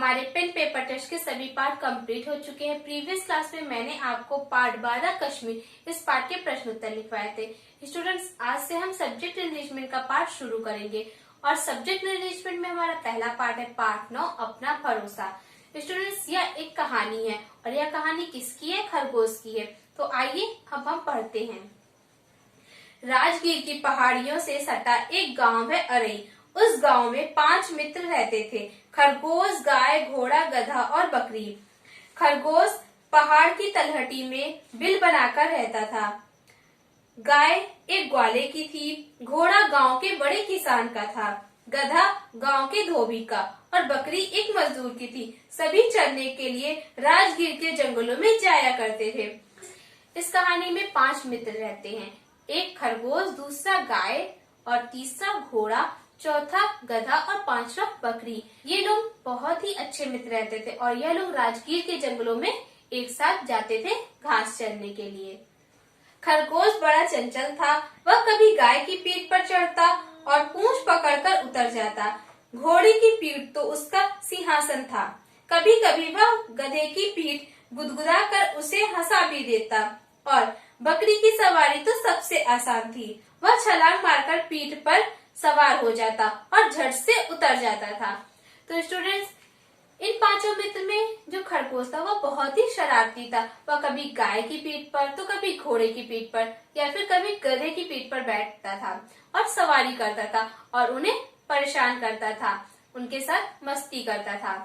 हमारे pen paper test के सभी पार्ट कंप्लीट हो चुके हैं। प्रीवियस क्लास में मैंने आपको पार्ट 12 कश्मीर इस पार्ट के प्रश्न उत्तर लिखवाए थे। स्टूडेंट्स, आज से हम सब्जेक्ट एनरिचमेंट का पार्ट शुरू करेंगे और सब्जेक्ट एनरिचमेंट में हमारा पहला पार्ट है पार्ट 9 अपना भरोसा। स्टूडेंट्स, यह एक कहानी है और यह कहानी किसकी है? खरगोश की है। तो आइए अब हम पढ़ते हैं। राजगीर की पहाड़ियों से सटा एक गांव है अरई। उस गांव में 5 मित्र रहते थे, खरगोश, गाय, घोड़ा, गधा और बकरी। खरगोश पहाड़ की तलहटी में बिल बनाकर रहता था। गाय एक ग्वाले की थी, घोड़ा गांव के बड़े किसान का था, गधा गांव के धोबी का और बकरी एक मजदूर की थी। सभी चरने के लिए राजगीर के जंगलों में जाया करते थे। इस कहानी में 5 मित्र रहते हैं, एक खरगोश, दूसरा गाय और तीसरा घोड़ा, चौथा गधा और पांचवा बकरी। ये लोग बहुत ही अच्छे मित्र रहते थे और यह लोग राजगीर के जंगलों में एक साथ जाते थे घास चरने के लिए। खरगोश बड़ा चंचल था। वह कभी गाय की पीठ पर चढ़ता और पूंछ पकड़कर उतर जाता। घोड़े की पीठ तो उसका सिंहासन था। कभी कभी वह गधे की पीठ गुदगुदाकर उसे हंसा भी देता और बकरी की सवारी तो सबसे आसान थी। वह छलांग मारकर पीठ पर सवार हो जाता और झट से उतर जाता था। तो स्टूडेंट्स, इन 5 मित्र में जो खरगोश था वह बहुत ही शरारती था। वह कभी गाय की पीठ पर तो कभी घोड़े की पीठ पर या फिर कभी गधे की पीठ पर बैठता था और सवारी करता था और उन्हें परेशान करता था, उनके साथ मस्ती करता था।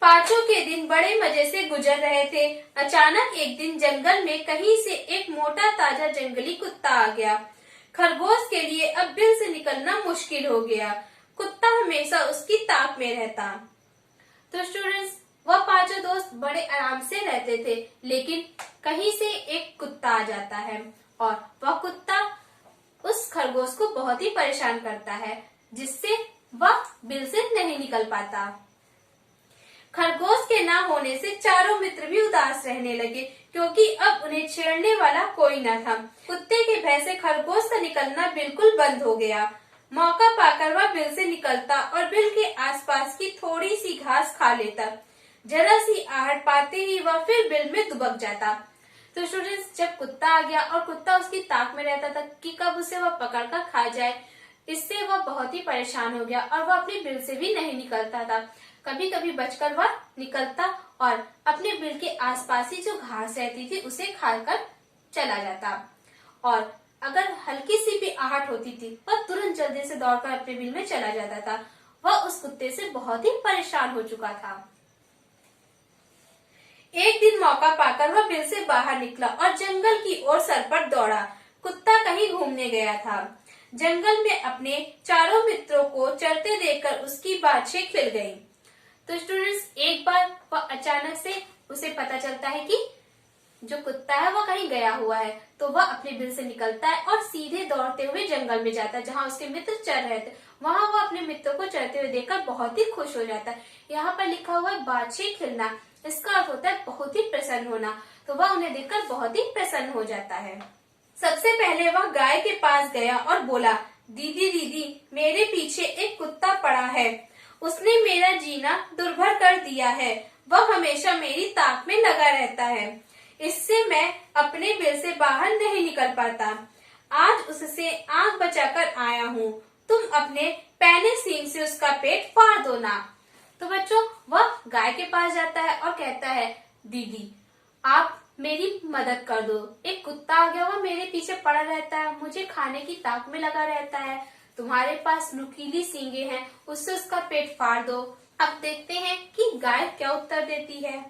5 के दिन बड़े मजे से गुजर रहे थे। अचानक एक दिन जंगल में कहीं से एक मोटा ताजा जंगली कुत्ता आ गया। खरगोश के लिए अब बिल से निकलना मुश्किल हो गया। कुत्ता हमेशा उसकी ताक में रहता। तो स्टूडेंट्स, वह 5 दोस्त बड़े आराम से रहते थे, लेकिन कहीं से एक कुत्ता आ जाता है और वह कुत्ता उस खरगोश को बहुत ही परेशान करता है, जिससे वह बिल से नहीं निकल पाता। खरगोश के ना होने से चारों मित्र भी उदास रहने लगे, क्योंकि अब उन्हें छेड़ने वाला कोई न था। कुत्ते के भय से खरगोश का निकलना बिल्कुल बंद हो गया। मौका पाकर वह बिल से निकलता और बिल के आसपास की थोड़ी सी घास खा लेता। जरा सी आहट पाते ही वह फिर बिल में दुबक जाता। तो स्टूडेंट्स, जब कुत्ता आ गया और कुत्ता उसकी ताक में रहता था कि कब उसे वह पकड़कर खा जाए, इससे वह बहुत ही परेशान हो गया और वह अपने बिल से भी नहीं निकलता था। कभी कभी बचकर वह निकलता और अपने बिल के आसपास ही जो घास रहती थी उसे खाकर चला जाता और अगर हल्की सी भी आहट होती थी वह तुरंत जल्दी से दौड़कर अपने बिल में चला जाता था। वह उस कुत्ते से बहुत ही परेशान हो चुका था। एक दिन मौका पाकर वह बिल से बाहर निकला और जंगल की ओर सर पर दौड़ा। कुत्ता कहीं घूमने गया था। जंगल में अपने चारों मित्रों को चरते देखकर उसकी बाछें खिल गईं। तो स्टूडेंट्स, एक बार वह अचानक से उसे पता चलता है कि जो कुत्ता है वह कहीं गया हुआ है, तो वह अपने बिल से निकलता है और सीधे दौड़ते हुए जंगल में जाता है जहाँ उसके मित्र चर रहे थे। वहाँ वह अपने मित्रों को चरते हुए देखकर बहुत ही खुश हो जाता है। यहाँ पर लिखा हुआ है बाछें खिलना, इसका अर्थ होता है बहुत ही प्रसन्न होना। तो वह उन्हें देखकर बहुत ही प्रसन्न हो जाता है। सबसे पहले वह गाय के पास गया और बोला, दीदी दीदी, मेरे पीछे एक कुत्ता पड़ा है। उसने मेरा जीना दुर्भर कर दिया है। वह हमेशा मेरी ताक में लगा रहता है। इससे मैं अपने बिल से बाहर नहीं निकल पाता। आज उससे आंख बचाकर आया हूँ। तुम अपने पैने सींग से उसका पेट फाड़ दो ना। तो बच्चों, वह गाय के पास जाता है और कहता है, दीदी आप मेरी मदद कर दो। एक कुत्ता आ गया, वह मेरे पीछे पड़ा रहता है, मुझे खाने की ताक में लगा रहता है। तुम्हारे पास नुकीली सींगे हैं, उससे उसका पेट फाड़ दो। अब देखते हैं कि गाय क्या उत्तर देती है।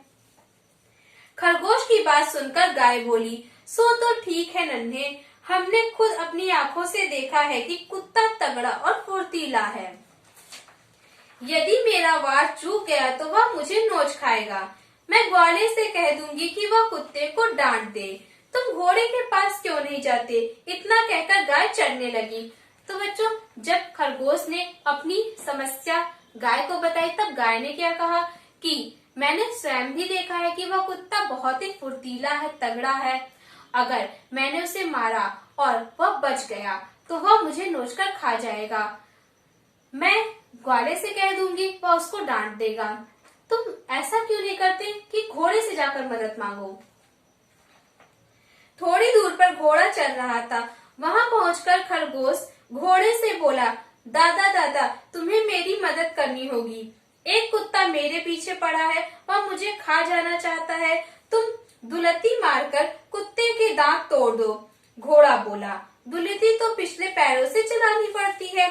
खरगोश की बात सुनकर गाय बोली, सो तो ठीक है नन्हे, हमने खुद अपनी आंखों से देखा है कि कुत्ता तगड़ा और फुर्तीला है। यदि मेरा वार चूक गया तो वह मुझे नोच खाएगा। मैं ग्वाले से कह दूंगी कि वह कुत्ते को डांट दे। तुम घोड़े के पास क्यों नहीं जाते? इतना कहकर गाय चढ़ने लगी। तो बच्चों, जब खरगोश ने अपनी समस्या गाय को बताई, तब गाय ने क्या कहा कि मैंने स्वयं भी देखा है कि वह कुत्ता बहुत ही फुर्तीला है, तगड़ा है। अगर मैंने उसे मारा और वह बच गया तो वह मुझे नोचकर खा जाएगा। मैं ग्वाले से कह दूंगी, वह उसको डांट देगा। तुम ऐसा क्यों नहीं करते कि घोड़े से जाकर मदद मांगो। थोड़ी दूर पर घोड़ा चल रहा था। वहां पहुंचकर खरगोश घोड़े से बोला, दादा दादा, तुम्हें मेरी मदद करनी होगी। एक कुत्ता मेरे पीछे पड़ा है, वह मुझे खा जाना चाहता है। तुम दुलती मारकर कुत्ते के दांत तोड़ दो। घोड़ा बोला, दुलती तो पिछले पैरों से चलानी पड़ती है।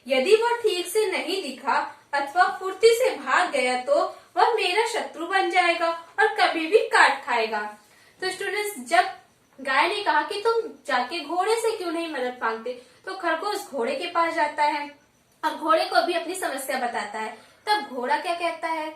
यदि वह ठीक से नहीं दिखा अथवा फुर्ती से भाग गया तो वह मेरा शत्रु बन जाएगा और कभी भी काट खाएगा। तो स्टूडेंट्स, जब गाय ने कहा कि तुम जाके घोड़े से क्यों नहीं मदद मांगते, तो खरगोश घोड़े के पास जाता है और घोड़े को भी अपनी समस्या बताता है। तब घोड़ा क्या कहता है?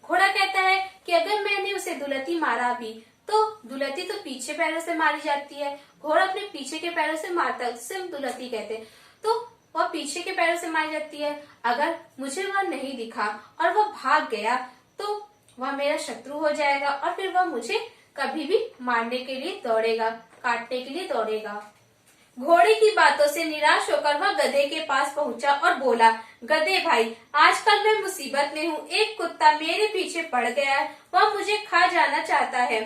घोड़ा कहता है कि अगर मैंने उसे दुलती मारा भी तो दुलती तो पीछे पैरों से मारी जाती है। घोड़ा अपने पीछे के पैरों से मारता है, उससे हम दुलती कहते हैं। तो वह पीछे के पैरों से मारी जाती है। अगर मुझे वह नहीं दिखा और वह भाग गया तो वह मेरा शत्रु हो जाएगा और फिर वह मुझे कभी भी मारने के लिए दौड़ेगा, काटने के लिए दौड़ेगा। घोड़े की बातों से निराश होकर वह गधे के पास पहुंचा और बोला, गधे भाई, आजकल मैं मुसीबत में हूँ। एक कुत्ता मेरे पीछे पड़ गया है, वह मुझे खा जाना चाहता है।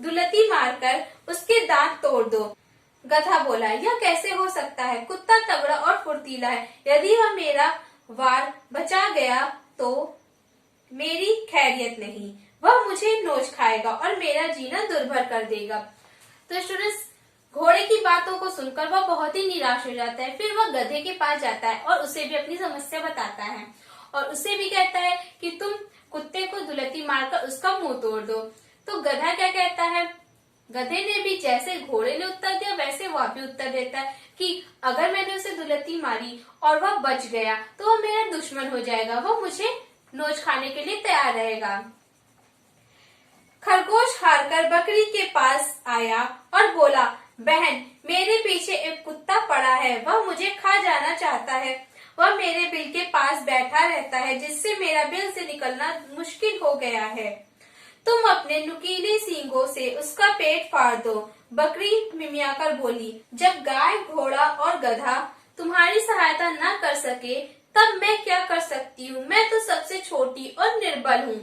दुलती मारकर उसके दांत तोड़ दो। गधा बोला, यह कैसे हो सकता है? कुत्ता तगड़ा और फुर्तीला है। यदि वह मेरा वार बचा गया तो मेरी खैरियत नहीं, वह मुझे नोच खाएगा और मेरा जीना दुर्भर कर देगा। तो स्टूडेंट्स, घोड़े की बातों को सुनकर वह बहुत ही निराश हो जाता है। फिर वह गधे के पास जाता है और उसे भी अपनी समस्या बताता है और उसे भी कहता है कि तुम कुत्ते को दुलती मारकर उसका मुंह तोड़ दो। तो गधा क्या कहता है? गधे ने भी जैसे घोड़े ने उत्तर दिया वैसे वह भी उत्तर देता है कि अगर मैंने उसे दुलती मारी और वह बच गया तो वह मेरा दुश्मन हो जाएगा, वह मुझे नोच खाने के लिए तैयार रहेगा। खरगोश हारकर बकरी के पास आया और बोला, बहन, मेरे पीछे एक कुत्ता पड़ा है, वह मुझे खा जाना चाहता है। वह मेरे बिल के पास बैठा रहता है, जिससे मेरा बिल से निकलना मुश्किल हो गया है। तुम अपने नुकीले सींगों से उसका पेट फाड़ दो। बकरी मिमियाकर बोली, जब गाय, घोड़ा और गधा तुम्हारी सहायता न कर सके तब मैं क्या कर सकती हूँ? मैं तो सबसे छोटी और निर्बल हूँ।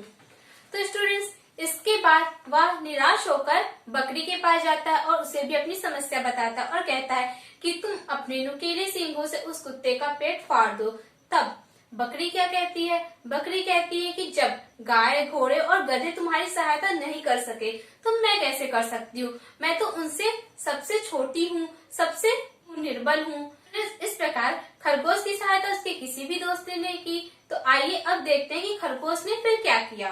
तो स्टूडेंट्स, इसके बाद वह निराश होकर बकरी के पास जाता है और उसे भी अपनी समस्या बताता है और कहता है कि तुम अपने नुकीले सींगों से उस कुत्ते का पेट फाड़ दो। तब बकरी क्या कहती है? बकरी कहती है कि जब गाय, घोड़े और गधे तुम्हारी सहायता नहीं कर सके तो मैं कैसे कर सकती हूँ? मैं तो उनसे सबसे छोटी हूँ, सबसे निर्बल हूँ। इस प्रकार खरगोश की सहायता उसके किसी भी दोस्त ने नहीं की। तो आइए अब देखते हैं कि खरगोश ने फिर क्या किया।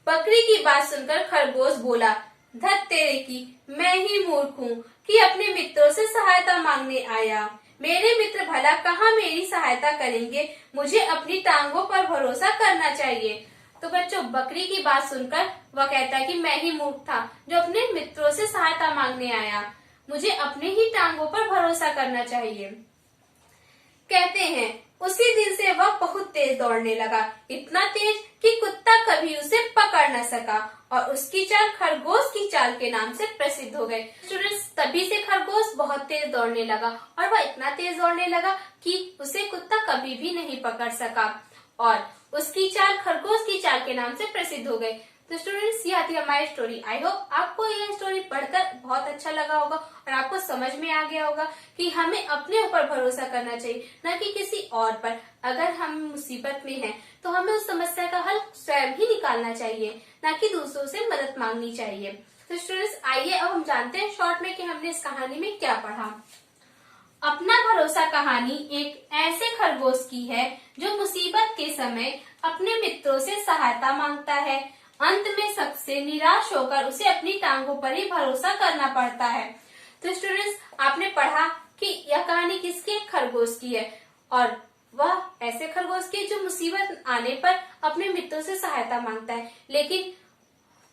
बकरी की बात सुनकर खरगोश बोला, धत तेरे की, मैं ही मूर्ख हूँ कि अपने मित्रों से सहायता मांगने आया। मेरे मित्र भला कहाँ मेरी सहायता करेंगे? मुझे अपनी टांगों पर भरोसा करना चाहिए। तो बच्चों, बकरी की बात सुनकर वह कहता है कि मैं ही मूर्ख था जो अपने मित्रों से सहायता मांगने आया, मुझे अपने ही टांगों पर भरोसा करना चाहिए। कहते हैं उसी दिन से वह बहुत तेज दौड़ने लगा, इतना तेज कि कुत्ता कभी उसे पकड़ न सका और उसकी चाल खरगोश की चाल के नाम से प्रसिद्ध हो गई। स्टूडेंट्स, तभी से खरगोश बहुत तेज दौड़ने लगा और वह इतना तेज दौड़ने लगा कि उसे कुत्ता कभी भी नहीं पकड़ सका और उसकी चाल खरगोश की चाल के नाम से प्रसिद्ध हो गई। तो स्टूडेंट्स, यह थी हमारी स्टोरी। आई होप आपको यह स्टोरी पढ़कर बहुत अच्छा लगा होगा और आपको समझ में आ गया होगा कि हमें अपने ऊपर भरोसा करना चाहिए, न कि किसी और पर। अगर हम मुसीबत में हैं, तो हमें उस समस्या का हल स्वयं ही निकालना चाहिए, न कि दूसरों से मदद मांगनी चाहिए। तो स्टूडेंट्स, आइए अब हम जानते हैं शॉर्ट में कि हमने इस कहानी में क्या पढ़ा। अपना भरोसा कहानी एक ऐसे खरगोश की है जो मुसीबत के समय अपने मित्रों से सहायता मांगता है। अंत में सबसे निराश होकर उसे अपनी टांगों पर ही भरोसा करना पड़ता है। तो स्टूडेंट्स, आपने पढ़ा कि यह कहानी किसकी? खरगोश की है और वह ऐसे खरगोश की जो मुसीबत आने पर अपने मित्रों से सहायता मांगता है, लेकिन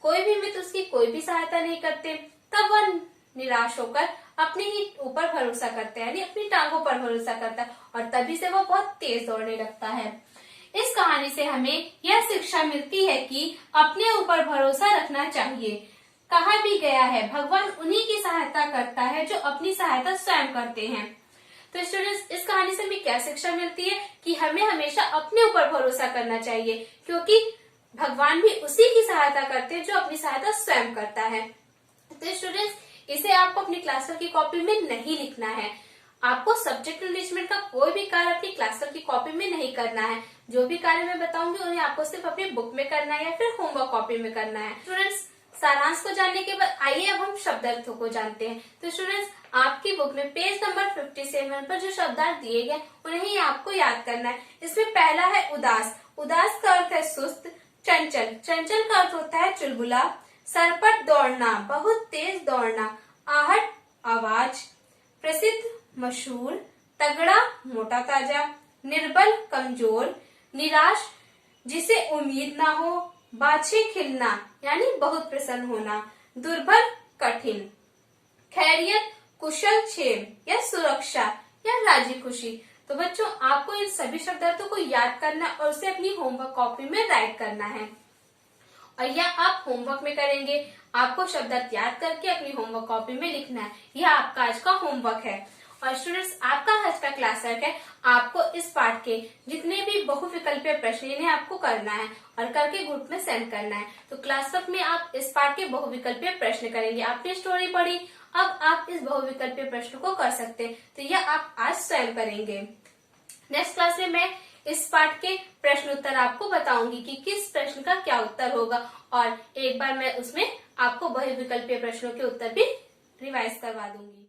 कोई भी मित्र उसकी कोई भी सहायता नहीं करते। तब वह निराश होकर अपने ही ऊपर भरोसा करता है, यानी अपनी टांगों पर भरोसा करता है और तभी से वह बहुत तेज दौड़ने लगता है। इस कहानी से हमें यह शिक्षा मिलती है कि अपने ऊपर भरोसा रखना चाहिए। कहा भी गया है, भगवान उन्हीं की सहायता करता है जो अपनी सहायता स्वयं करते हैं। तो स्टूडेंट्स, इस कहानी से हमें क्या शिक्षा मिलती है कि हमें हमेशा अपने ऊपर भरोसा करना चाहिए, क्योंकि भगवान भी उसी की सहायता करते हैं जो अपनी सहायता स्वयं करता है। तो स्टूडेंट्स, इसे आपको अपनी क्लास वर्क की कॉपी में नहीं लिखना है। आपको सब्जेक्ट एनरिचमेंट का कोई भी कार्य अपनी क्लास वर्क की कॉपी में नहीं करना है। जो भी कार्य मैं बताऊंगी उन्हें आपको सिर्फ अपनी बुक में करना है या फिर होमवर्क कॉपी में करना है। स्टूडेंट्स, सारांश को जानने के बाद आइए अब हम शब्दार्थों को जानते हैं। तो स्टूडेंट्स, आपकी बुक में पेज नंबर 57 पर जो शब्दार्थ दिए गए उन्हें ही आपको याद करना है। इसमें पहला है उदास। उदास का अर्थ है सुस्त। चंचल, चंचल का अर्थ होता है चुलबुला। सरपट, दौड़ना, बहुत तेज दौड़ना। आहट, आवाज। प्रसिद्ध, मशहूर। तगड़ा, मोटा ताजा। निर्बल, कमजोर। निराश, जिसे उम्मीद ना हो। बाछे, खिलना यानी बहुत प्रसन्न होना। दुर्बल, कठिन। खैरियत, कुशल क्षेम या सुरक्षा या राजी खुशी। तो बच्चों, आपको इन सभी शब्दार्थों को याद करना और उसे अपनी होमवर्क कॉपी में राइट करना है। और यह आप होमवर्क में करेंगे। आपको शब्दार्थ याद करके अपनी होमवर्क कॉपी में लिखना है। यह आपका आज का होमवर्क है। और स्टूडेंट्स, आपका आज का क्लास वर्क है, आपको इस पार्ट के जितने भी बहुविकल्पीय प्रश्न इन्हें आपको करना है और करके ग्रुप में सेंड करना है। तो क्लास वर्क में आप इस पार्ट के बहुविकल्पीय प्रश्न करेंगे। आपने स्टोरी पढ़ी, अब आप इस बहुविकल्पीय प्रश्न को कर सकते हैं। तो यह आप आज स्वयं करेंगे। नेक्स्ट क्लास में मैं इस पार्ट के प्रश्न उत्तर आपको बताऊंगी कि किस प्रश्न का क्या उत्तर होगा, और एक बार मैं उसमें आपको बहुविकल्पीय प्रश्नों के उत्तर भी रिवाइज करवा दूंगी।